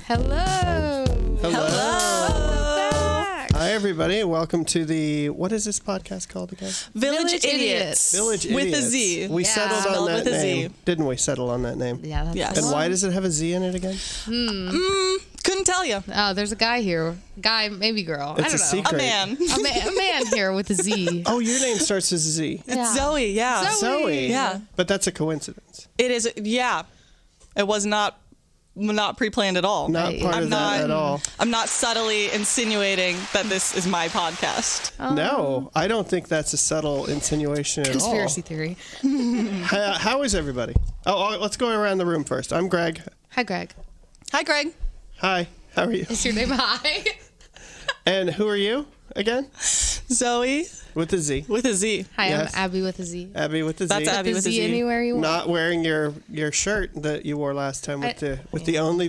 Hello. Back. Hi, everybody. Welcome to the, what is this podcast called again? Village Idiots. Village Idiots. With a Z. We settled on Spelled that with a name. Z. Didn't we settle on that name? Yeah, that's Yes. the And one. why does it have a Z in it again? Couldn't tell you. Oh, there's a guy here. Guy, maybe girl. I It's don't a know. secret. A man. A man here with a Z. Oh, your name starts as a Z. It's Zoe, yeah. Zoe. Yeah. But that's a coincidence. It is, yeah. It was not pre-planned at all. Not Right. part I'm of that at all. I'm not subtly insinuating that this is my podcast. No, I don't think that's a subtle insinuation at Conspiracy theory. all. How is everybody? Oh, let's go around the room first. I'm Greg. Hi, Greg. Hi, Greg. Hi. How are you? Is your name Hi? And who are you again? Zoe With a Z. with a Z. Hi, Yes. I'm Abby with a Z. Abby with the Z. That's Abby The with a Z Z. anywhere you want. Not wearing your shirt that you wore last time with the only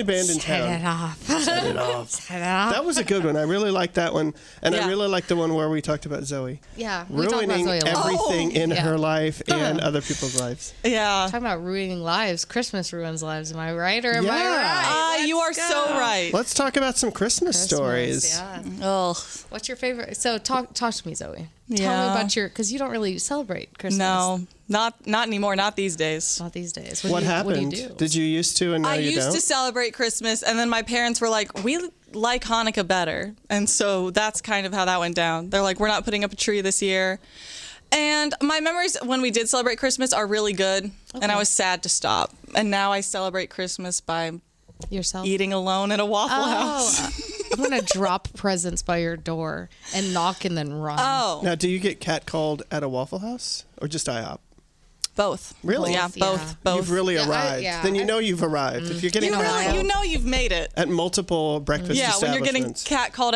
band in Set it town. off. Set it off. Set it off. That was a good one. I really liked that one, and I Yeah. really liked the one where we talked about Zoe Yeah, we talk about ruining Zoe a lot. everything in yeah. her life and other people's lives. Yeah. Talking about ruining lives. Christmas ruins lives. Am I right or am I Yeah. right? You are Let's so go. right. Let's talk about some Christmas stories. Yeah. Oh, What's your favorite? So talk to me, Zoe. Tell me Yeah. about because you don't really celebrate Christmas. no. Not anymore. Not these days. Not these days. What happened? What do you do? Did you used to and now I you used don't? to celebrate Christmas, and then my parents were like, we like Hanukkah better. And so that's kind of how that went down. They're like, we're not putting up a tree this year. And my memories when we did celebrate Christmas are really good, and I was sad to stop. And now I celebrate Christmas by Yourself? eating alone at a Waffle House. I'm going to drop presents by your door and knock and then run. Oh, Now, do you get catcalled at a Waffle House or just IHOP? both. Really? Yeah, Both, both. yeah. Both. You've really Yeah, arrived. yeah. Then you know you've arrived. If you're getting you catcalled know you've made it. at multiple breakfast Yeah, when you're getting establishments. catcalled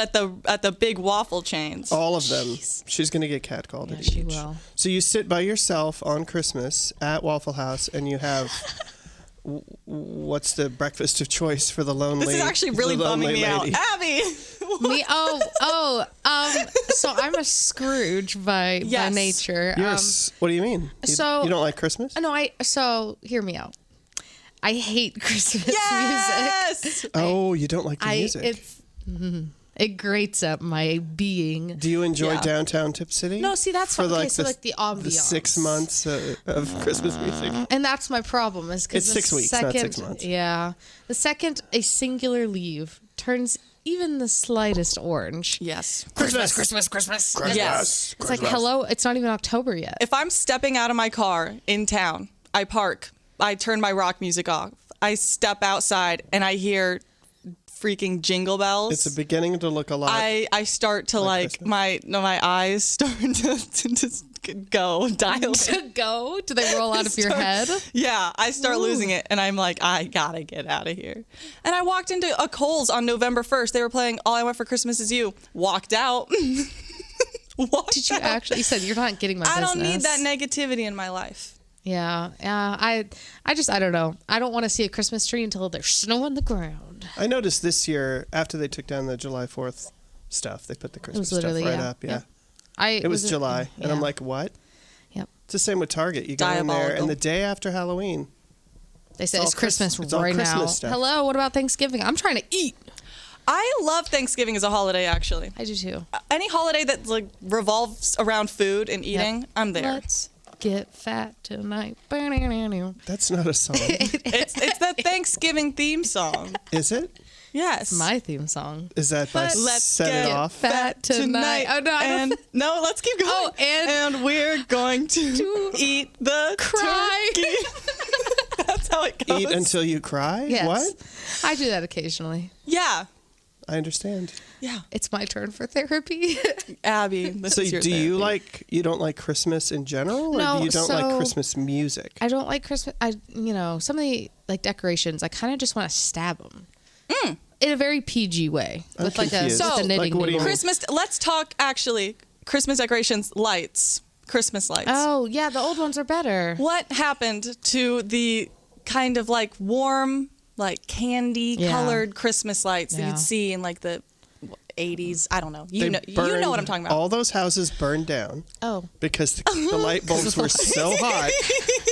at the big waffle chains. All of them. She's going to get catcalled Yeah, at she each. will. So you sit by yourself on Christmas at Waffle House and you have what's the breakfast of choice for the lonely This is actually really the bumming lonely me lady? out. Abby! Me? So I'm a Scrooge by Yes. nature. Yes. What do you mean? You don't like Christmas? So hear me out. I hate Christmas music. Yes! Oh, you don't like the music. It grates up my being. Do you enjoy Yeah. downtown Tip City? No, see, that's for okay, like so the, like the ambiance. the 6 months of Christmas music. And that's my problem is because It's 6 weeks, not 6 months. Yeah, the second a singular leaf turns even the slightest orange, Yes. Christmas. Yes. it's like hello. It's not even October yet. If I'm stepping out of my car in town, I park, I turn my rock music off, I step outside, and I hear freaking jingle bells. It's beginning to look a lot. I start to Like like my eyes start to go dial. To go? Do they roll out of your head? Yeah, I start losing it, and I'm like, I gotta get out of here. And I walked into a Kohl's on November 1st. They were playing "All I Want for Christmas Is You." Walked out. Did you actually? You said you're not getting my I business. don't need that negativity in my life. Yeah. I don't know. I don't want to see a Christmas tree until there's snow on the ground. I noticed this year, after they took down the July 4th stuff, they put the Christmas stuff literally, right yeah. up. Yeah. Yep. It was July. And I'm yeah. like, what? Yep. It's the same with Target. You go in there, Diabolical. and the day after Halloween, They said all it's Christmas It's all right now. Christmas stuff. Hello. What about Thanksgiving? I'm trying to eat. I love Thanksgiving as a holiday, actually. I do too. Any holiday that like revolves around food and eating, I'm there. Let's get fat tonight. that's not a song. It's the Thanksgiving theme song. Is it? Yes. My theme song. Is that by Let's Set get It Off? Fat tonight. Oh, no, I don't- And no, let's keep going. Oh, and we're going to eat the cry. turkey. That's how it goes. Eat until you cry? Yes. What? I do that occasionally. Yeah. I understand. Yeah. It's my turn for therapy. Abby, this So is your do you therapy. you don't like Christmas in general, or No, do you don't like so- Christmas music? I don't like Christmas. Some of the like decorations, I kind of just want to stab them. In a very PG way. I'm With like confused. with a knitting Like, what do you needle. mean? Christmas, let's talk actually Christmas decorations, lights, Christmas lights. Oh, yeah, the old ones are better. What happened to the kind of like warm, like candy colored Christmas lights that Yeah. you'd see in like the 80s? I don't know. They You know what I'm talking about. All those houses burned down Oh. because the light bulbs were so hot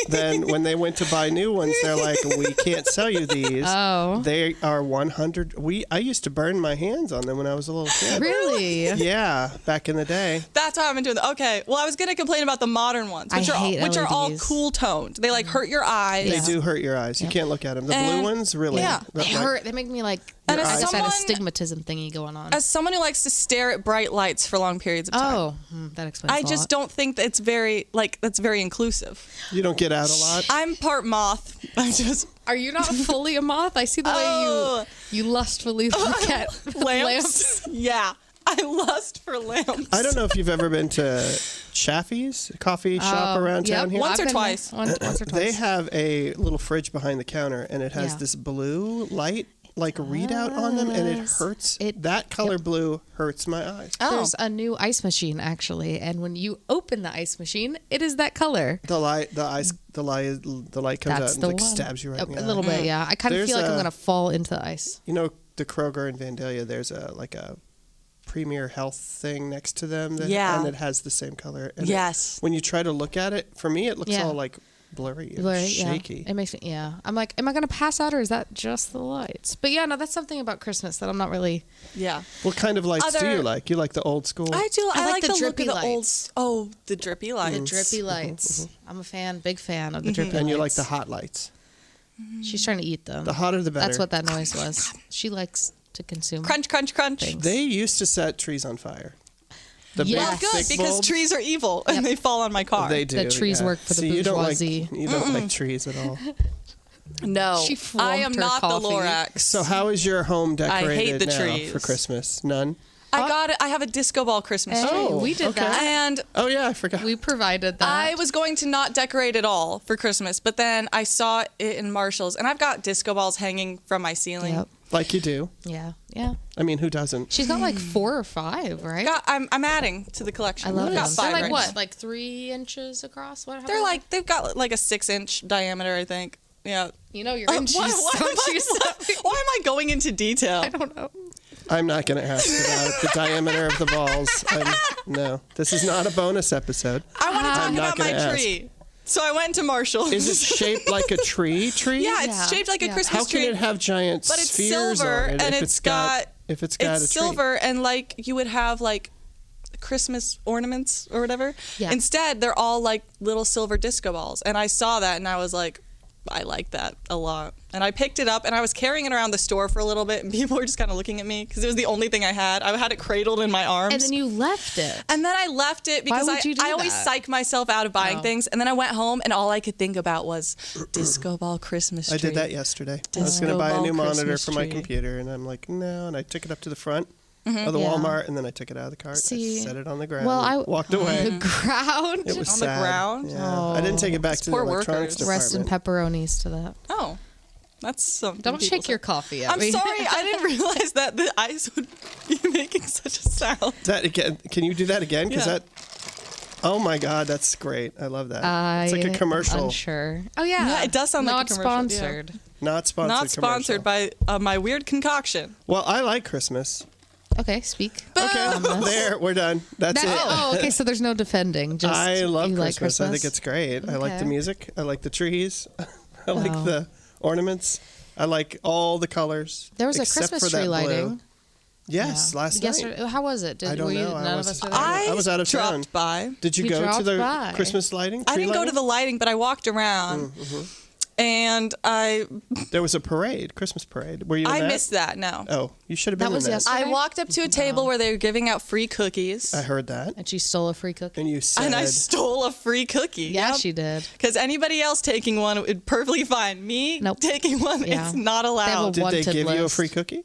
then when they went to buy new ones, they're like, we can't sell you these. Oh. They are 100. I used to burn my hands on them when I was a little kid. Really? Yeah, back in the day. That's how I've been doing that. Okay. Well, I was going to complain about the modern ones, I hate which are all LEDs. cool toned. They like hurt your eyes. They do hurt your eyes. You can't look at them. The blue ones, really. Yeah. They hurt. They make me like. And I as just had a someone- stigmatism thingy going on. As someone who likes to stare at bright lights for long periods of time, Oh, that explains. I a just lot. don't think that's very inclusive. You don't get out a lot. I'm part moth. I just Are you not fully a moth? I see the Oh. way you lustfully look at lamps. Yeah, I lust for lamps. I don't know if you've ever been to Chaffee's, a coffee shop around Yep. town here. Once I've or been twice. there. Once or twice. They have a little fridge behind the counter, and it has Yeah. this blue light, like readout on them, and it hurts. That color blue hurts my eyes. Oh. There's a new ice machine actually, and when you open the ice machine, it is that color. The light comes out That's and the like one. stabs you right in the A eye. little bit, yeah. I kind of There's feel like I'm a- gonna fall into the ice. You know, the Kroger in Vandalia, there's a Premier Health thing next to them. Yeah. And it has the same color. And Yes. when you try to look at it, for me, it looks Yeah. all like blurry and Blurry, shaky. Yeah. It makes me, yeah. I'm like, am I gonna pass out or is that just the lights? But yeah, no, that's something about Christmas that I'm not really. Yeah. What kind of lights do Other- you like? You like the old school? I do. I I, like like the the look drippy of the old. lights. Oh, the drippy lights. The drippy lights. I'm a big fan of the drippy lights. and you like the hot lights. She's trying to eat them. The hotter the better. That's what that noise was. She likes to consume. Crunch, crunch, crunch. Things. They used to set trees on fire. The Yes. big, Good, thick because bulbs, trees are evil and they fall on my car. They do. The trees yeah. work for the See, bourgeoisie. You don't like trees at all. No, She flunked I am her not coffee. the Lorax. So how is your home decorated the now trees. for Christmas? None? I got it. I have a disco ball Christmas Hey, tree. Oh, we did okay. that. And Oh, yeah, I forgot. We provided that. I was going to not decorate at all for Christmas, but then I saw it in Marshall's, and I've got disco balls hanging from my ceiling. Yep. Like you do. Yeah. Yeah. I mean, who doesn't? She's got like 4 or 5, right? I'm adding to the collection. I love I've them. got They're 5 like right what? now. Like 3 inches across? What? They're like they've got like a 6-inch diameter, I think. Yeah. You know, you're inches. Why Don't you say? am I going into detail? I don't know. I'm not going to ask about the diameter of the balls. No, this is not a bonus episode. I want to talk I'm not about my gonna ask. tree. So I went to Marshall's. Is it shaped like a tree? Yeah, it's Yeah. shaped like a Yeah. Christmas How tree. can it have giant But it's spheres silver, on it and if it's it's got got- a tree? It's silver, and like you would have like Christmas ornaments or whatever. Yeah. Instead, they're all like little silver disco balls. And I saw that and I was like, I like that a lot. And I picked it up and I was carrying it around the store for a little bit and people were just kind of looking at me because it was the only thing I had. I had it cradled in my arms. And then you left it. And then I left it because would you do I always that? psych myself out of buying Oh. things. And then I went home and all I could think about was disco ball Christmas tree. I did that yesterday. I was going to Disco buy a new ball monitor Christmas for my tree. computer, and I'm like, no. And I took it up to the front of the Yeah. Walmart, and then I took it out of the cart. See, I set it on the ground. well, I walked away. The ground. It was On the sad. ground? Yeah. I didn't take it back to the poor electronics workers. Rest in department. pepperonis to that. Oh, that's something. Don't people shake say. your coffee at I'm me. sorry, I didn't realize that the ice would be making such a sound. That again? Can you do that again? Because Yeah. that. Oh my God, that's great! I love that. It's like a I'm commercial, unsure. Oh yeah. Yeah, it does sound like a not commercial, yeah. sponsored. not sponsored. Not sponsored commercial. by my weird concoction. Well, I like Christmas. Okay, speak. Okay, there we're done. That's it. Oh, okay. So there's no defending. Just I love you Christmas. Like I think it's great. I like the Okay. music. I like the trees. I like Oh. the ornaments. I like all the colors. There was a except Christmas for that tree blue. lighting. Yes, Yeah. last Yesterday. night. How was it? I don't were you, know. I None was- of us were there. I was out of dropped town. by. Did you We go to dropped the by. Christmas lighting? I tree didn't go to lighting? the lighting, but I walked around. And There was a parade, Christmas parade. Were you in I that? missed that. No. Oh, you should have been That was in that. yesterday. I walked up to a table where they were giving out free cookies. I heard that. And she stole a free cookie. And you said, And I stole a free cookie. Yeah, she did. Because anybody else taking one would perfectly fine. Me Nope. taking one, Yeah. it's not They have allowed. a did they wanted give you a list. free cookie?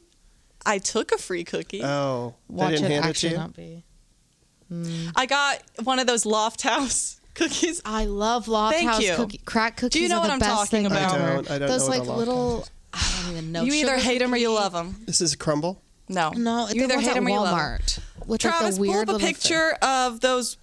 I took a free cookie. Oh, they Watch didn't it hand it to actually you? not be. I got one of those Loft House cookies. I love Loft Thank House you. crack cookies. Do you know are what the I'm best talking thing about? ever. I don't Those know what like a Loft little. I don't even know. You either sugar hate them or you cookie. love them. This is crumble? No. No, you either hate them or you love 'em. Walmart with Travis, like the pull weird up a little picture of those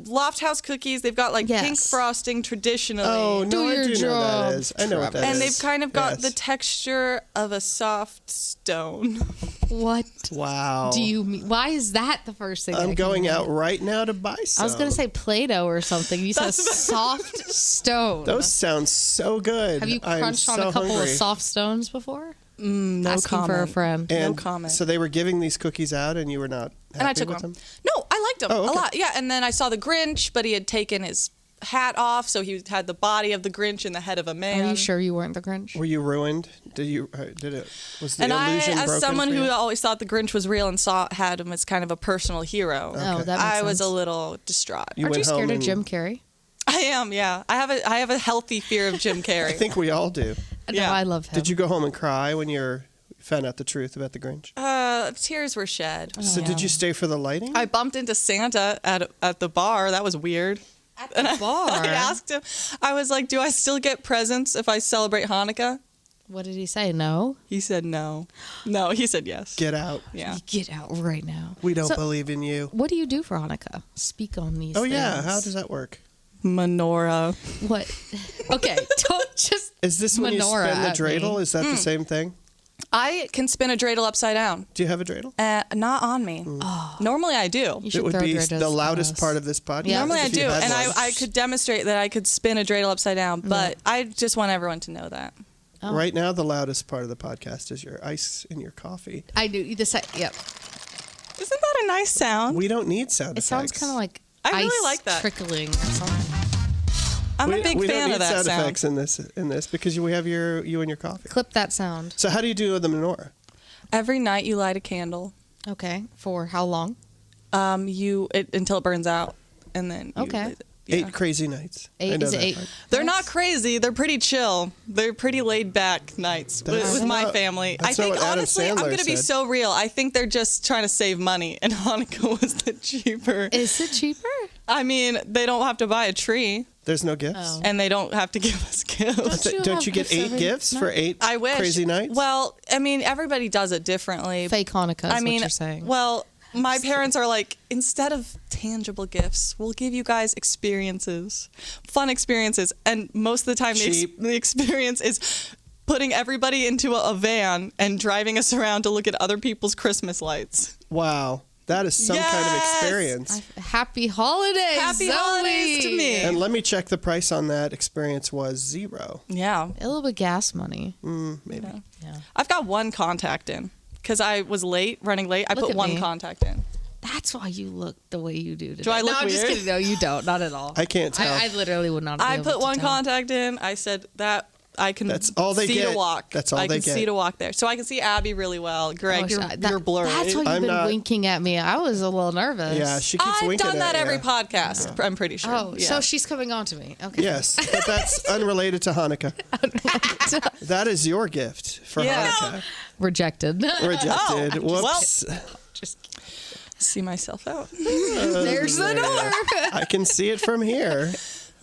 Loft House cookies. They've got like pink Yes. frosting traditionally. Oh, Do no, I your do know job, that is. I know what that is. And they've kind of got Yes. the texture of a soft stone. What Wow. do you mean? Why is that the first thing? I'm that going came out in? right now to buy some. I was gonna say Play-Doh or something. You said a soft stone. Those sound so good. Have you I'm crunched on so a couple hungry. of soft stones before? No Asking comment. for a friend. And No comment. So they were giving these cookies out, and you were not happy And I took with one. them? No, I liked him Oh, okay. a lot. Yeah, and then I saw the Grinch, but he had taken his hat off, so he had the body of the Grinch and the head of a man. Are you sure you weren't the Grinch? Were you ruined? Was the And I, illusion broken as someone for who you? always thought the Grinch was real and had him as kind of a personal hero, Oh, that makes I sense. was a little distraught. You Aren't you went home scared of and- Jim Carrey? I am, yeah. I have a healthy fear of Jim Carrey. I think we all do. Yeah. No, I love him. Did you go home and cry when you found out the truth about the Grinch? Tears were shed. So did you stay for the lighting? I bumped into Santa at the bar. That was weird. At the bar? I asked him. I was like, "Do I still get presents if I celebrate Hanukkah?" What did he say? No? He said no. No, he said yes. Get out. Yeah. Get out right now. We don't So, believe in you. What do you do for Hanukkah? Speak on these Oh, things. yeah. How does that work? Menorah. What? Okay, don't just Is this when you menorah spin the at dreidel? me. Is that the same thing? I can spin a dreidel upside down. Do you have a dreidel? Not on me. Normally I do. You should It would throw be dreidels the at loudest us. part of this podcast. Yeah. Normally I if you do, had and one. I could demonstrate that I could spin a dreidel upside down, but I just want everyone to know that. Oh. Right now, the loudest part of the podcast is your ice in your coffee. I knew yep. Isn't that a nice sound? We don't need sound It effects. sounds kind of like I really ice like that. trickling or something. I'm a big we fan don't of need that sound sound. effects in this because we have you and your coffee. Clip that sound. So how do you do the menorah? Every night you light a candle. Okay. For how long? Until it burns out, and then you Okay. light it. Yeah. 8 crazy nights. I know Is it that 8? part. They're not crazy. They're pretty chill. They're pretty laid back nights That's with my not- family. I that's not think what Adam honestly, I'm Sandler going to be said. so real. I think they're just trying to save money, and Hanukkah was the cheaper. Is it cheaper? I mean, they don't have to buy a tree, There's no gifts. Oh. and they don't have to give us gifts. Don't you get gifts 8 every gifts for night? 8 I wish. crazy nights? Well, I mean, everybody does it differently. Fake Hanukkah is I mean, what you're saying. well, my parents are like, instead of tangible gifts, we'll give you guys experiences, fun experiences. And most of the time, Cheap. the experience is putting everybody into a van and driving us around to look at other people's Christmas lights. Wow. That is some kind of Yes! experience. Happy holidays. Happy Zoe. holidays to me. And let me check the price on that experience was 0. Yeah. A little bit gas money. Maybe. Yeah. I've got one contact in because I was running late. I Look put at one me. contact in. That's why you look the way you do today. Do I look no, I'm just weird? kidding. No, you don't. Not at all. I can't tell. I literally would not. Be I able put to one tell. contact in. I said that I can That's all they see get. to walk. That's all I they can get. see to walk there. So I can see Abby really well. Greg, Oh, you're blurry. That's why you've I'm been not- winking at me. I was a little nervous. Yeah, she keeps I've winking done that at every you. podcast, I'm pretty sure. Oh, Yeah. so she's coming on to me. Okay. Yes, but that's unrelated to Hanukkah. That is your gift for Yeah. Hanukkah. Rejected. Rejected. well. Whoops. Just see myself out. there's the door. I can see it from here.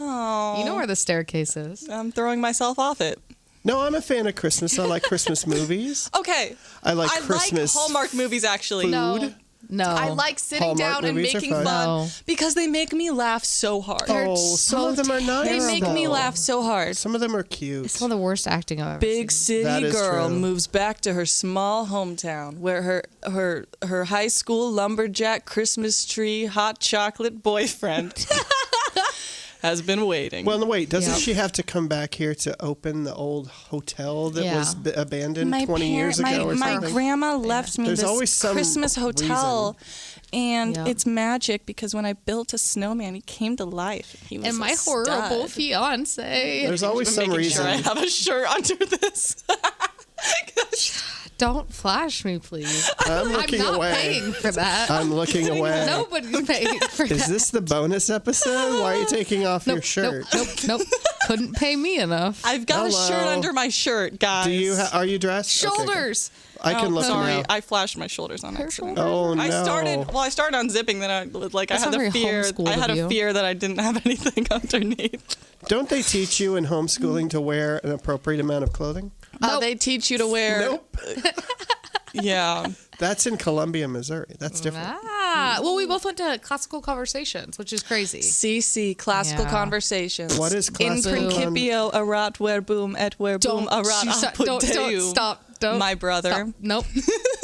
Oh, You know where the staircase is. I'm throwing myself off it. No, I'm a fan of Christmas. I like Christmas movies. Okay. I like Christmas Hallmark movies, actually. food. No. I like sitting Hallmark down and movies are making fun. fun No. because they make me laugh so hard. Oh, some of them are nice. They make me though. laugh so hard. Some of them are cute. It's one of the worst acting I've ever Big seen. That city is girl true. moves back to her small hometown where her high school lumberjack Christmas tree hot chocolate boyfriend has been waiting. Well, no, wait. Doesn't Yep. she have to come back here to open the old hotel that Yeah. was abandoned 20 years ago or my something? grandma left me There's this always some Christmas hotel, and Yeah. it's magic because when I built a snowman, he came to life. He was And a my horrible stud. fiance. There's always some Making reason. sure I have a shirt under this. Don't flash me, please. I'm looking I'm not away. paying for that. I'm looking away. Nobody's paying for Is that. this the bonus episode? Why are you taking off your shirt? Nope. Couldn't pay me enough. I've got a Hello. shirt under my shirt, guys. Do you? Are you dressed? Okay, good. Shoulders. I can look Sorry, now. I flashed my shoulders on accident. Oh no! I started unzipping. Then I That's had not very a fear. homeschooled I had of a you. fear that I didn't have anything underneath. Don't they teach you in homeschooling to wear an appropriate amount of clothing? They teach you to wear. Nope. Yeah. That's in Columbia, Missouri. That's different. Well, we both went to classical conversations, which is crazy. CC, classical Yeah. conversations. What is In classical principio erat verbum et verbum erat Don't apud stop. Don't. My brother. Stop. Nope.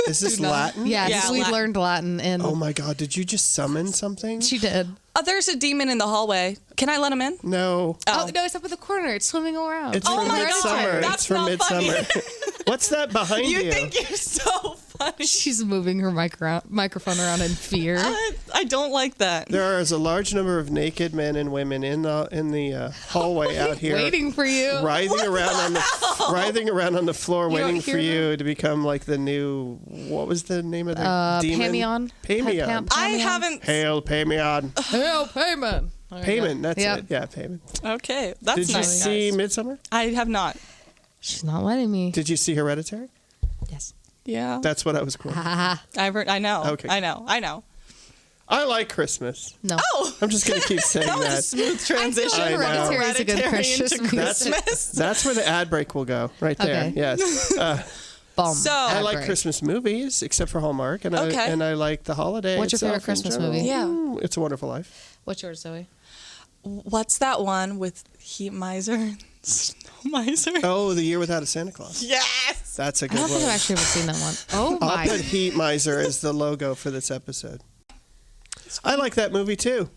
Is this Latin? Yeah, Yeah, we Latin. learned Latin and Oh my God! Did you just summon something? she did. Oh, there's a demon in the hallway. Can I let him in? No. Oh, no, it's up in the corner. It's swimming around. It's Oh from my God, Midsummer. that's It's from not funny. Midsummer. What's that behind you? You think you're so funny. She's moving her microphone around in fear. I don't like that. There is a large number of naked men and women in the hallway out here, Waiting for you. writhing around on the floor, You don't waiting for hear you to become like the new. What was the name of the demon? Pamion. Pamion. I haven't. Hail Pamion. Hail Payman. Payment. That's Yep. it. Yeah, payment. Okay, that's Did you nice. see guys. Midsummer? I have not. She's not letting me. Did you see Hereditary? Yes. Yeah. That's what I was quoting. I know. Okay. I know. I like Christmas. No. Oh, I'm just gonna keep saying that was a that. smooth transition. I know. from Hereditary is a good Hereditary Christmas into movie. Christmas. That's where the ad break will go. Right there. Okay. Yes. Boom. So- I Ad like break. Christmas movies, except for Hallmark, and Okay. I like the holiday. What's your favorite itself in Christmas general. movie? Yeah. It's a Wonderful Life. What's yours, Zoe? What's that one with Heat Miser? Snow Miser? Oh, The Year Without a Santa Claus. Yes. That's a I good don't think I've one. actually ever seen that one. Oh I'll my. put Heat Miser as the logo for this episode. I like that movie too.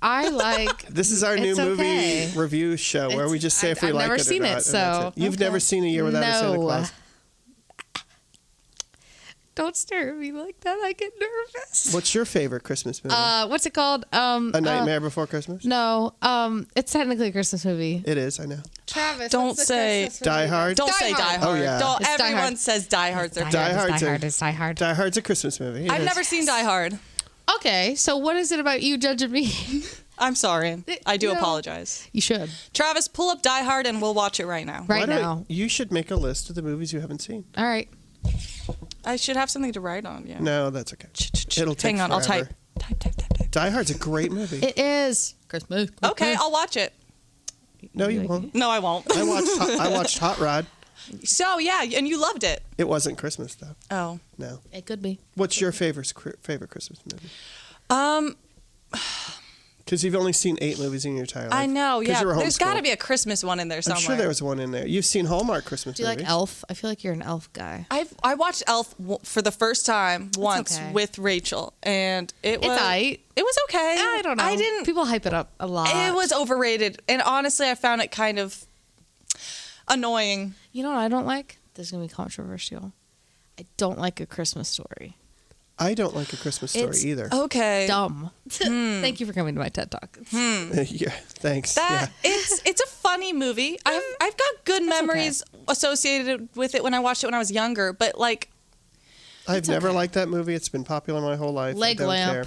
I like. This is our new It's movie okay. review show where we just say if we I've like never it or seen not. it, and so that's it. You've okay. never seen A Year Without a Santa No. Claus. Don't stare at me like that. I get nervous. What's your favorite Christmas movie? What's it called? A Nightmare Before Christmas? No. It's technically a Christmas movie. It is, I know. Travis, Don't what's the say Christmas Die movie? Hard? Don't Die say Hard. Die Hard. Oh, yeah. Don't, It's Die everyone Hard. says Die Hard's their Die Die Hard, Hard's Die a- Hard, is Die Hard. Die Hard's a Christmas movie. It I've is. never seen Die Hard. Okay, so what is it about you judging me? I'm sorry. I do You know- apologize. You should. Travis, pull up Die Hard and we'll watch it right now. Right Why don't- now. You should make a list of the movies you haven't seen. All right. I should have something to write on. Yeah. No, that's okay. It'll take Hang on, I'll forever. type. Die Hard's a great movie. It is Christmas. Okay, I'll watch it. No, you won't. No, I won't. I watched Hot Rod. So yeah, and you loved it. It wasn't Christmas though. Oh. No. It could be. What's your favorite Christmas movie? Um, Because you've only seen 8 movies in your entire life. I know. 'Cause Yeah, you were there's got to homeschooled. be a Christmas one in there I'm somewhere. sure there was one in there. You've seen Hallmark Christmas Do you movies. like Elf? I feel like you're an Elf guy. I watched Elf for the first time once okay. with Rachel, and it was aight. It was okay. I don't know. I didn't. People hype it up a lot. It was overrated, and honestly, I found it kind of annoying. You know what I don't like? This is gonna be controversial. I don't like A Christmas Story. I don't like A Christmas Story It's- either. Okay. Dumb. Thank you for coming to my TED Talk. Yeah, thanks. That yeah. it's a funny movie. I've got good memories associated with it when I watched it when I was younger, but like I've never liked that movie. It's been popular my whole life. Leg I don't lamp. care.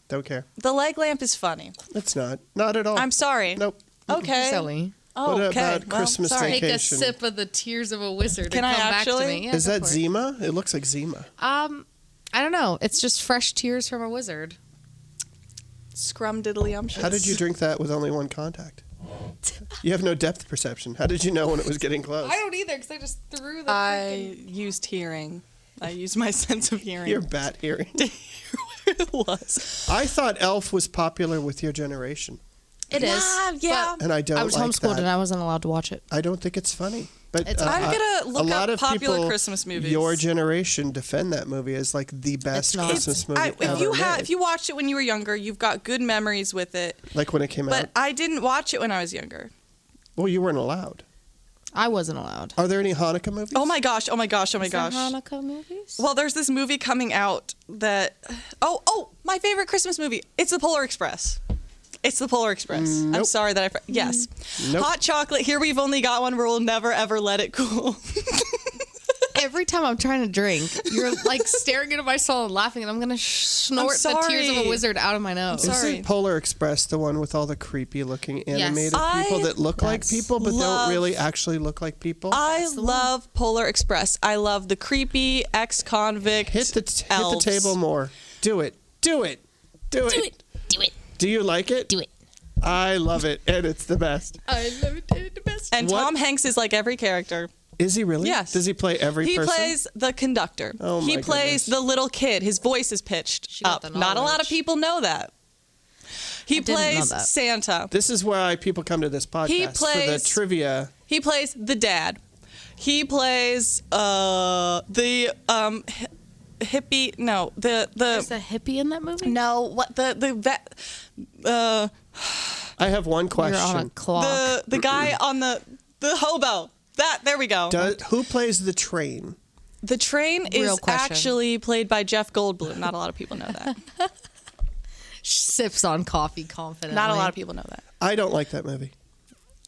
Don't care. the leg lamp is funny. It's not. Not at all. I'm sorry. Nope. Okay. Zoe, Oh, What okay. about Well, Christmas sorry. take a Vacation. sip of the Tears of a Wizard Can and I come back actually? to me. Yeah, Is go that for it. Zima? It looks like Zima. I don't know. It's just fresh tears from a wizard. Scrumdiddlyumptious. How did you drink that with only one contact? You have no depth perception. How did you know when it was getting close? I don't either because I just threw the. I used hearing. I used my sense of hearing. Your bat hearing. to hear where it was. I thought Elf was popular with your generation, It is. Yeah. and I don't I was like homeschooled that. and I wasn't allowed to watch it. I don't think it's funny. But It's- I'm gonna a look lot up of popular people, Christmas movies. Your generation defend that movie as like the best It's not. Christmas movie If ever you made. if you watched it when you were younger, you've got good memories with it. Like when it came But out. I didn't watch it when I was younger. Well, you weren't allowed. I wasn't allowed. Are there any Hanukkah movies? Oh my gosh! Oh my gosh! Oh my Is there gosh! Hanukkah movies? Well, there's this movie coming out that. Oh! My favorite Christmas movie. It's The Polar Express. It's The Polar Express. I'm Nope. sorry that I. Yes. Nope. Hot chocolate. Here we've only got one. We'll never ever let it cool. Every time I'm trying to drink, you're like staring into my soul and laughing, and I'm gonna snort the Tears of a sorry. Wizard out of my nose. sorry. Isn't Polar Express the one with all the creepy looking animated people I- that look like Yes. people but love- don't really actually look like people? I the one. love Polar Express. I love the creepy ex-convict. hit the elves. table more. Do it. Do it. Do it. Do it. Do you like it? Do it. I love it, and it's the best. I love it. It's the best. And What? Tom Hanks is like every character. Is he really? Yes. Does he play every He person? plays the conductor. Oh, he my plays goodness. the little kid. His voice is pitched She got up. the Not a lot of knowledge. people know that. He didn't know plays that. Santa. This is why people come to this podcast He for the plays- trivia. He plays the dad. He plays the hippie. No, the There's a hippie in that movie. no. What the vet? I have one You're on a question. clock. The guy on the hobo. There we go. Who plays the train? The train Real is question. actually played by Jeff Goldblum. Not a lot of people know that. Sips on coffee confidently. Not a lot of people know that. I don't like that movie.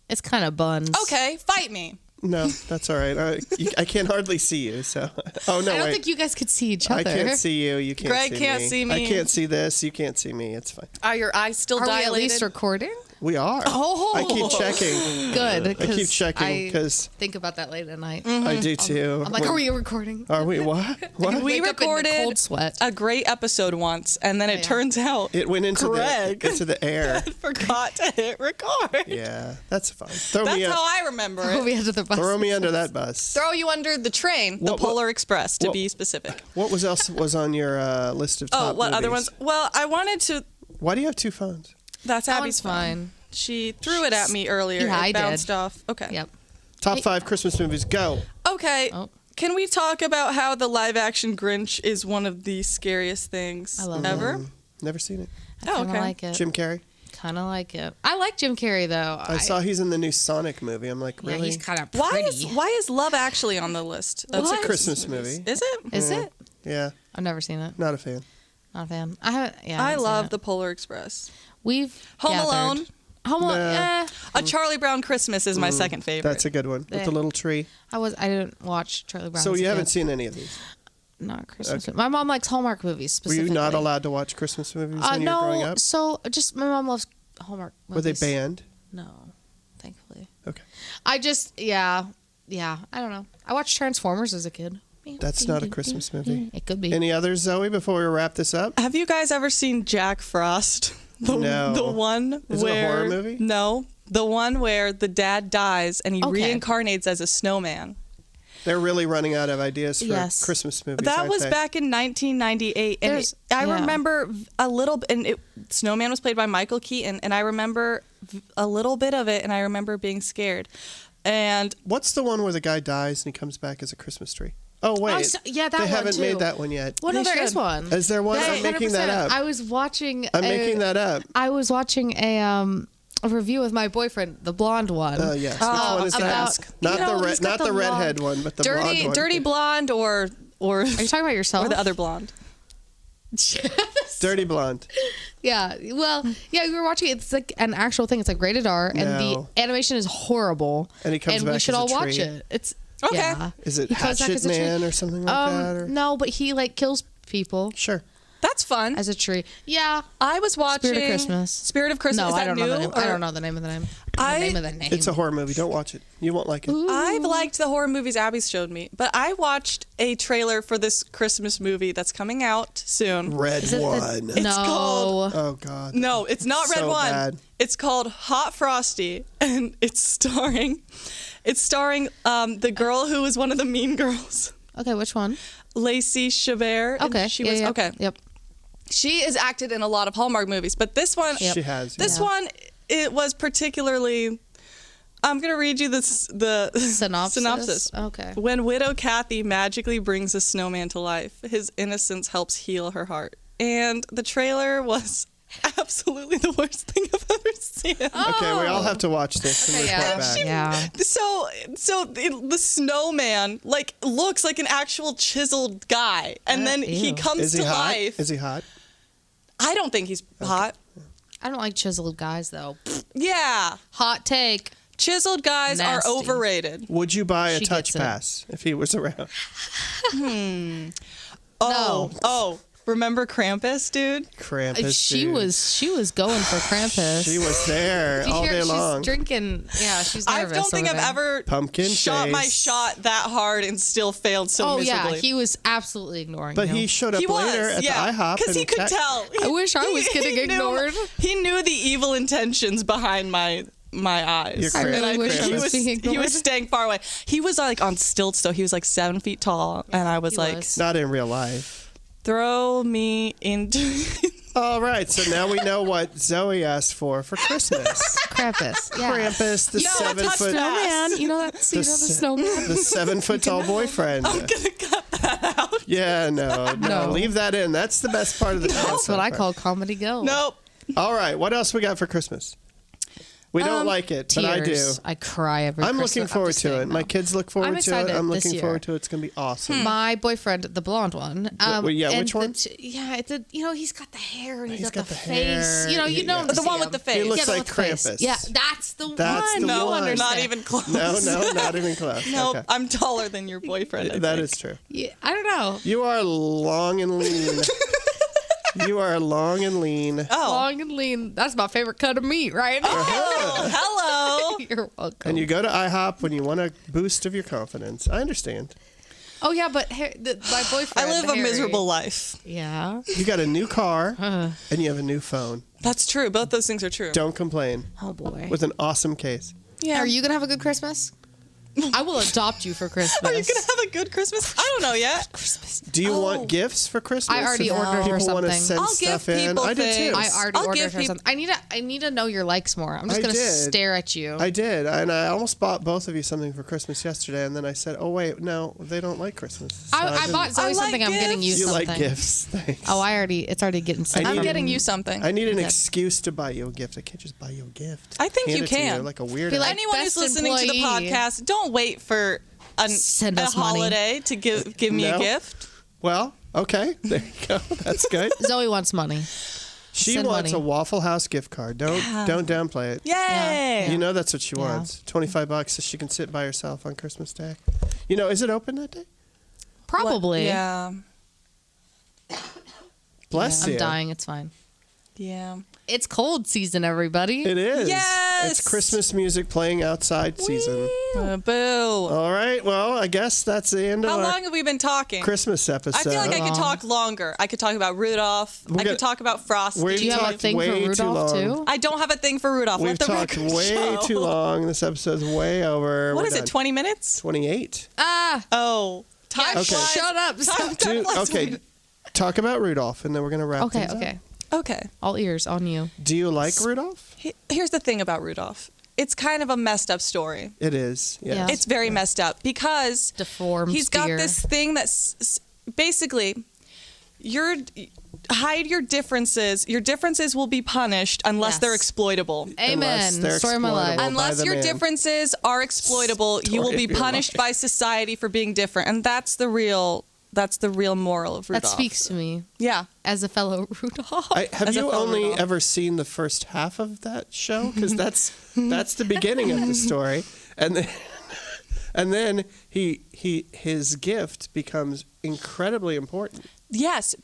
It's kind of buns. Okay, fight me. No, that's all right. I can hardly see you, so. Oh no, I don't wait. think you guys could see each other. I can't see you. You can't Greg see can't me. see me. I can't see this. You can't see me. It's fine. Are your eyes still Are we dilated? at least recording? We are. Oh. I keep checking. Good. I keep checking I because think about that late at night. I do too. I'm like, are we recording? Are we? What? What? We Wake up in the recorded cold sweat. a great episode once, and then it yeah. turns out It went into Greg the air. forgot to hit record. Yeah, that's fine. Throw That's me how up. I remember Throw it. me under the bus. Throw me under that bus. Throw you under the train, the What- Polar Express, to what- be specific. What else was on your list of Oh, top what other movies? ones? Well, I wanted to. Why do you have two phones? That's That Abby's one's phone. fine. She threw it at me earlier. Yeah, it I did. bounced off. Okay. Yep. Top 5 Christmas movies. Go. Okay. Oh. Can we talk about how the live-action Grinch is one of the scariest things I love ever? Never seen it. I Oh, kind of okay. like it. Jim Carrey. Kind of like it. I like Jim Carrey though. I saw he's in the new Sonic movie. I'm like, Yeah, really? he's kind of pretty. Why is Love Actually on the list? That's a What? Christmas movie. Is it? Is it? Yeah, I've never seen it. not a fan. Not a fan. I haven't. Yeah. I haven't seen love it. the Polar Express. We've Home gathered. Alone. Home Alone. Nah. A Charlie Brown Christmas is my second favorite. That's a good one with the little tree. I didn't watch Charlie Brown. So as a you haven't kid. seen any of these? Not Christmas. My mom likes Hallmark movies Were specifically. you not allowed to watch Christmas movies when you were growing No. up? So just my mom loves Hallmark Were movies. they banned? No, thankfully. Okay. I just yeah. I don't know. I watched Transformers as a kid. That's not a Christmas movie. It could be. Any others, Zoe, before we wrap this up? Have you guys ever seen Jack Frost? No. The one Is it a where horror movie? No, the one where the dad dies and he Okay. reincarnates as a snowman. They're really running out of ideas for Yes. Christmas movies. That aren't was they? back in 1998, and There's- I yeah. remember a little. And Snowman was played by Michael Keaton, and I remember a little bit of it, and I remember being scared. And What's the one where the guy dies and he comes back as a Christmas tree? Oh wait, yeah, that they one, haven't too. made that one yet. Well, no, They there is should. one. Is there one? I'm making that 100%. up. I was watching. I'm making that up. I was watching a review with my boyfriend, the blonde one. Yes. Which one is that? about- Not you know, the he's got not the the redhead blonde- one, but the blonde dirty, one. dirty blonde, or Are you talking about yourself? or the other blonde. Dirty blonde. Yeah. Well, yeah, we were watching it. It's like an actual thing. It's like rated R, and No. the animation is horrible. And he comes we back should as a all watch tree. it. It's Okay. Yeah. Is it He comes back Hatchet as a tree. Man or something like that? Or? No, but he like kills people Sure. That's fun. as a tree. Yeah. I was watching Spirit of Christmas. Spirit of Christmas. No, is I that don't new? know the name. I Or- don't know the name of the name. I- The name of the name. It's a horror movie. Don't watch it. You won't like it. I've liked the horror movies Abby's showed me, but I watched a trailer for this Christmas movie that's coming out soon. Red Is it the- one. No. called- Oh God. No, it's not Red So One. bad. It's called Hot Frosty, and it's starring the girl who was one of the Mean Girls, Okay, which one? Lacey Chabert. and Okay. she yeah, was yeah. okay. Yep. She has acted in a lot of Hallmark movies, but this one, Yep. She has. this yeah. one, it was particularly. I'm gonna read you the synopsis. Okay. When widow Kathy magically brings a snowman to life, his innocence helps heal her heart. And the trailer was absolutely the worst thing I've ever seen. Okay, we all have to watch this and report Yeah. back. Yeah. So the snowman like looks like an actual chiseled guy, and then he Ew. comes Is he to hot? life. Is he hot? I don't think he's hot. I don't like chiseled guys though. Yeah, Hot take. chiseled guys Nasty. are overrated. Would you buy a She touch gets it. pass if he was around? Oh, remember Krampus, dude? Krampus. She dude. was going for Krampus. She was there Did you all hear day she's long. drinking? Yeah, she's I nervous. don't think over I've there. ever Pumpkin shot my face. shot that hard and still failed so Oh miserably. yeah, he was absolutely ignoring But you. he showed up He was, later at yeah, the IHOP. because he and could tell. I wish I was getting knew- ignored. He knew the evil intentions behind my eyes. Your I really Krampus. wish I he was was being he ignored. was staying far away. He was like on stilts though. He was like 7 feet tall, and I was he like, was. Not in real life. throw me into All right, so now we know what Zoe asked for Christmas. Krampus. Yeah. Krampus, the Yo, I 7 touched foot that. Snowman. You know that scene of the snowman? the 7 foot tall boyfriend. I'm gonna cut that out. Yeah, no, No. leave that in. That's the best part of the show. That's so what I far. call comedy gold. Nope. All right, what else we got for Christmas? We don't like it, but I do. Tears. I cry every I'm Christmas. looking forward just to it. saying, My though. kids look I'm forward to it. excited I'm this looking year. forward to it. It's going to be awesome. My boyfriend, the blonde one. yeah, and which one? He's got the hair and he's got the hair. face. You know, The one with the face. He looks Yeah, the like one with the face. Krampus. Yeah, that's the That's one. the No, one. not even close. No, not even close. Nope. Okay. I'm taller than your boyfriend. That is true. Yeah, I don't know. You are long and lean. You are long and lean. Oh. Long and lean. That's my favorite cut of meat, right? Oh, hello. You're welcome. And you go to IHOP when you want a boost of your confidence. I understand. Oh yeah, but my boyfriend. I live a Harry- miserable life. Yeah. You got a new car and you have a new phone. That's true. Both those things are true. Don't complain. Oh boy. With an awesome case. Yeah. Are you gonna have a good Christmas? I will adopt you for Christmas. Are you gonna have a good Christmas? I don't know yet. Do you Oh. want gifts for Christmas? I already If ordered her people want to something. send I'll stuff give in. people I did too. things. I already I'll ordered give her people- something. I need to know your likes more. I'm just I gonna did. stare at you. I did, and I almost bought both of you something for Christmas yesterday, and then I said, "Oh wait, no, they don't like Christmas." So I didn't. bought Zoe I like something. I'm getting you gifts. You something. like gifts? Thanks. Oh, it's already getting sent. I I'm need- getting you something. I need an Okay. excuse to buy you a gift. I can't just buy you a gift. I think Hand you it to can. like a weirdo. Be like, Anyone who's best listening to the employee. podcast, don't wait for Send a us money. holiday to give me No. a gift. Well, okay, there you go. That's good. Zoe wants money. She Send wants money. a Waffle House gift card. Don't downplay it. Yay! You know that's what she Yeah. wants. $25 so she can sit by herself on Christmas Day. You know, is it open that day? Probably. Yeah. Bless I'm you. dying. It's fine. Yeah. It's cold season, everybody. It is. Yes! It's Christmas music playing outside season. Boo. All right. Well, I guess that's the end of How our long have we been talking? Christmas episode. I feel like I could talk longer. I could talk about Rudolph. I gonna- could talk about Frosty. We've Do you have a talked thing for way too Rudolph long. too? I don't have a thing for Rudolph. We've Let the talked record way show. too long. This episode's way over. What We're is done. it, 20 minutes? 28. Ah. Oh. Time Yeah, Okay. flies. Shut up. Time Do- flies. okay. Talk about Rudolph, and then we're going to wrap Okay. things up. Okay. Okay. All ears on you. Do you like Rudolph? Here's the thing about Rudolph. It's kind of a messed up story. It is. Yes. Yeah. It's very messed up because Deformed. he's got deer. this thing that's basically hide your differences. Your differences will be punished unless Yes. they're exploitable. Unless Amen. they're Story of my life. exploitable. by Unless the your man. differences are exploitable, you will Story be of your punished life. by society for being different. And that's the real moral of Rudolph. That speaks to me Yeah. as a fellow Rudolph. Have As a you fellow only Rudolph. ever seen the first half of that show? Because that's the beginning of the story, and then his gift becomes incredibly important Yes.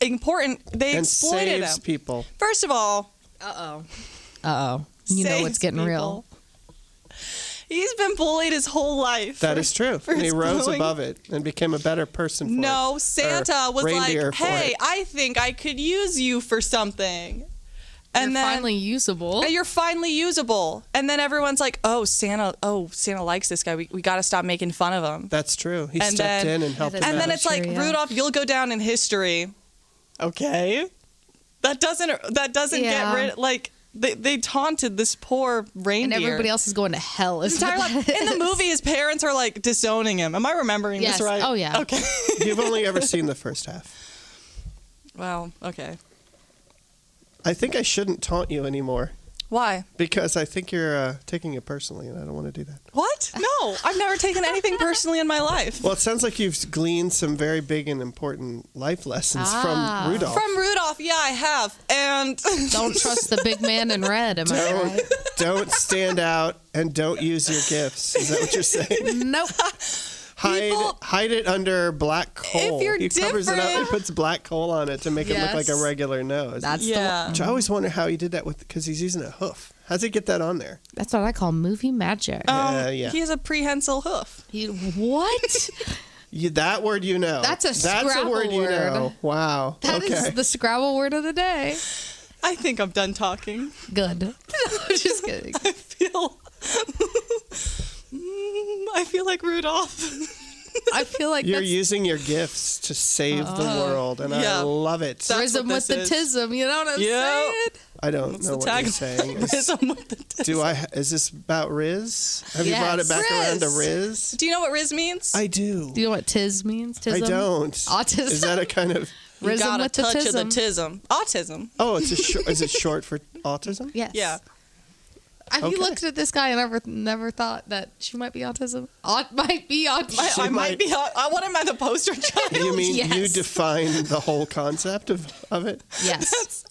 Important. They and exploited saves him. people. First of all, Uh-oh. You know saves it's getting real. people. He's been bullied his whole life. That is true. for And he his rose glowing- above it and became a better person for it. No, Or Santa was reindeer like, for "Hey, it. I think I could use you for something." And You're then finally usable. you're finally usable. And then everyone's like, "Oh, Santa likes this guy. We got to stop making fun of him." That's true. He And stepped then- in and helped And him And out. then it's like, Sure, yeah. "Rudolph, you'll go down in history." Okay. That doesn't Yeah. get rid like they taunted this poor reindeer. and everybody else is going to hell. Is Entire what life. that In the is. movie, his parents are like disowning him. Am I remembering Yes. this right? Oh, yeah. Okay. You've only ever seen the first half. Wow. Okay. I think I shouldn't taunt you anymore Why? because I think you're taking it personally, and I don't want to do that. What? No, I've never taken anything personally in my life. Well, it sounds like you've gleaned some very big and important life lessons Ah. from Rudolph. From Rudolph, yeah, I have. And Don't trust the big man in red. Am I right? Don't stand out and don't use your gifts. Is that what you're saying? Nope. People- Hide it under black coal. If you're he covers it up. He different- puts black coal on it to make it look like a Yes. regular nose. That's yeah. Which I always wonder how he did that because he's using a hoof. How's he get that on there? That's what I call movie magic. Yeah. He has a prehensile hoof. What? That word you know. That's a That's a Scrabble word you word. know. Wow. That is okay. the Scrabble word of the day. I think I'm done talking. Good. I'm just kidding. I feel like Rudolph. I feel like You're that's using your gifts to save the world, and I Yeah. love it. That's Rism what with the this is. tism. You know what I'm Yep. saying? I don't What's know the what tag? you're saying. Rism with the tism. Is this about Riz? Have you Yes. brought it back around to Riz. Riz? Do you know what Riz means? I do. Do you know what tis means? Tism? I don't. Autism. Is that a kind of? You Rism got a with the touch of the tism. tism. Autism. Oh, it's is it short for autism? Yes. Yeah. Have Okay. you looked at this guy and never thought that she might be autism? Might be autism. I might- might be. What am I, the poster child? You mean you Yes. define the whole concept of it? Yes.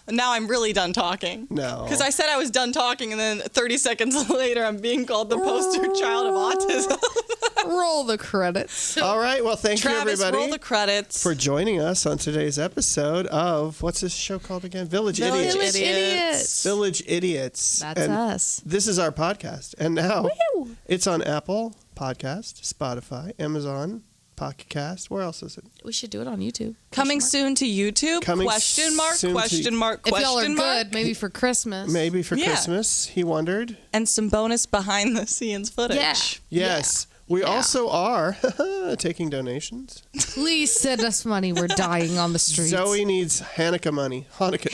Now I'm really done talking. No. Because I said I was done talking, and then 30 seconds later, I'm being called the poster child of autism. Roll the credits. All right. Well, thank you, Travis, everybody, roll the credits. for joining us on today's episode of what's this show called again? Village Village Idiots. Idiots. Village Idiots. That's And us. This is our podcast, and now Woo. it's on Apple Podcast, Spotify, Amazon, Pocket Cast. Where else is it? We should do it on YouTube. Coming Question soon to YouTube? Coming Question mark? soon to- Question mark? mark. If y'all are Question mark? good, maybe for Christmas. Maybe for Yeah. Christmas. He wondered. And some bonus behind the scenes footage. Yeah. Yes. We Yeah. also are taking donations. Please send us money. We're dying on the streets. Zoe needs Hanukkah money. Hanukkah.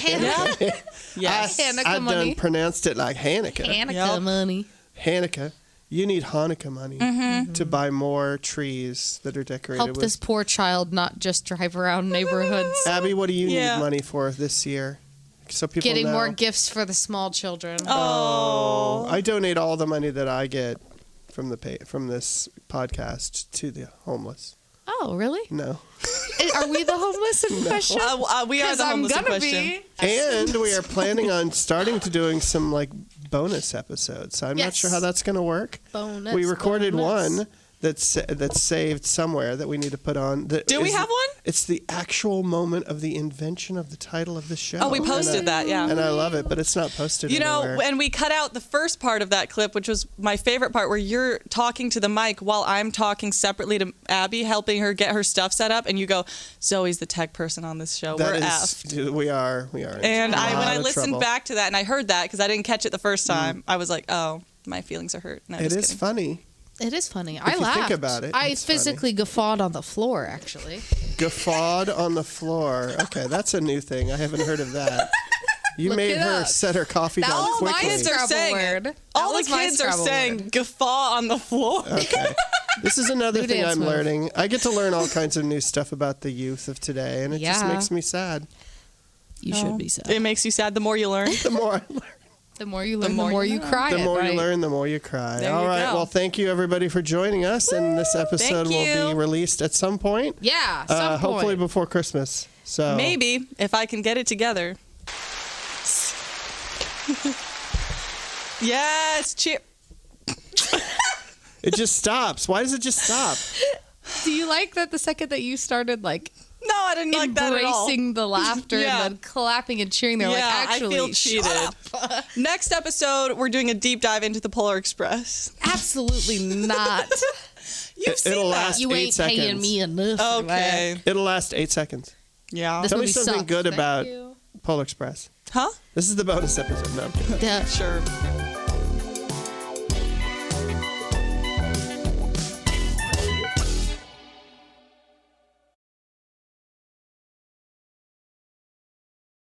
Yes. Hanukkah I money. done pronounced it like Hanukkah. Hanukkah Yep. money. Hanukkah. You need Hanukkah money Mm-hmm. to buy more trees that are decorated Help with. this poor child not just drive around neighborhoods. Abby, what do you Yeah. need money for this year? So people Getting know. more gifts for the small children. Oh. I donate all the money that I get from this podcast to the homeless. Oh, really? No. Are we the homeless in question? We are the I'm homeless in gonna question. be. And we are planning on starting to doing some like bonus episodes. I'm not Yes. sure how that's going to work. Bonus, We recorded bonus. one that's saved somewhere that we need to put on. Do we have one? It's the actual moment of the invention of the title of the show. Oh, we posted that, yeah. And I love it, but it's not posted You know, anywhere. and we cut out the first part of that clip, which was my favorite part, where you're talking to the mic while I'm talking separately to Abby, helping her get her stuff set up, and you go, "Zoe's the tech person on this show. We're effed." Dude, we are. And in a when lot I of listened trouble. back to that, and I heard that because I didn't catch it the first time, I was like, "Oh, my feelings are hurt." No, It just is kidding. funny. It is funny. I you laughed. think about it, I it's funny. physically guffawed on the floor, actually. Guffawed on the floor. Okay, that's a new thing. I haven't heard of that. You Look made it her up. set her coffee That down was my quickly. kids are Scrabble saying word. it. That All the was my kids are Scrabble saying word. guffaw on the floor. Okay. This is another New thing dance I'm move. learning. I get to learn all kinds of new stuff about the youth of today, and it just Yeah. makes me sad. You should be sad. It makes you sad the more you learn. The more I learn, The more you learn, the more more you you know. cry. the it, more right? you learn, the more you cry. There All you right. go. Well, thank you everybody for joining us, and this episode will you. be released at some point. Yeah, some Hopefully point. before Christmas. So Maybe if I can get it together. Yes, cheer. it just stops. Why does it just stop? Do you like that the second that you started, like, No, I didn't like that at all. embracing the laughter Yeah. and then clapping and cheering? They're like, Yeah, actually, I feel cheated. shut up. Next episode, we're doing a deep dive into the Polar Express. Absolutely not. You've seen It'll that. last You 8 ain't seconds. paying me enough. for that. Okay. It'll last 8 seconds. Yeah. This Tell me movie something sucks. good Thank about you. Polar Express. Huh? This is the bonus episode. No, I'm kidding. Yeah. Sure.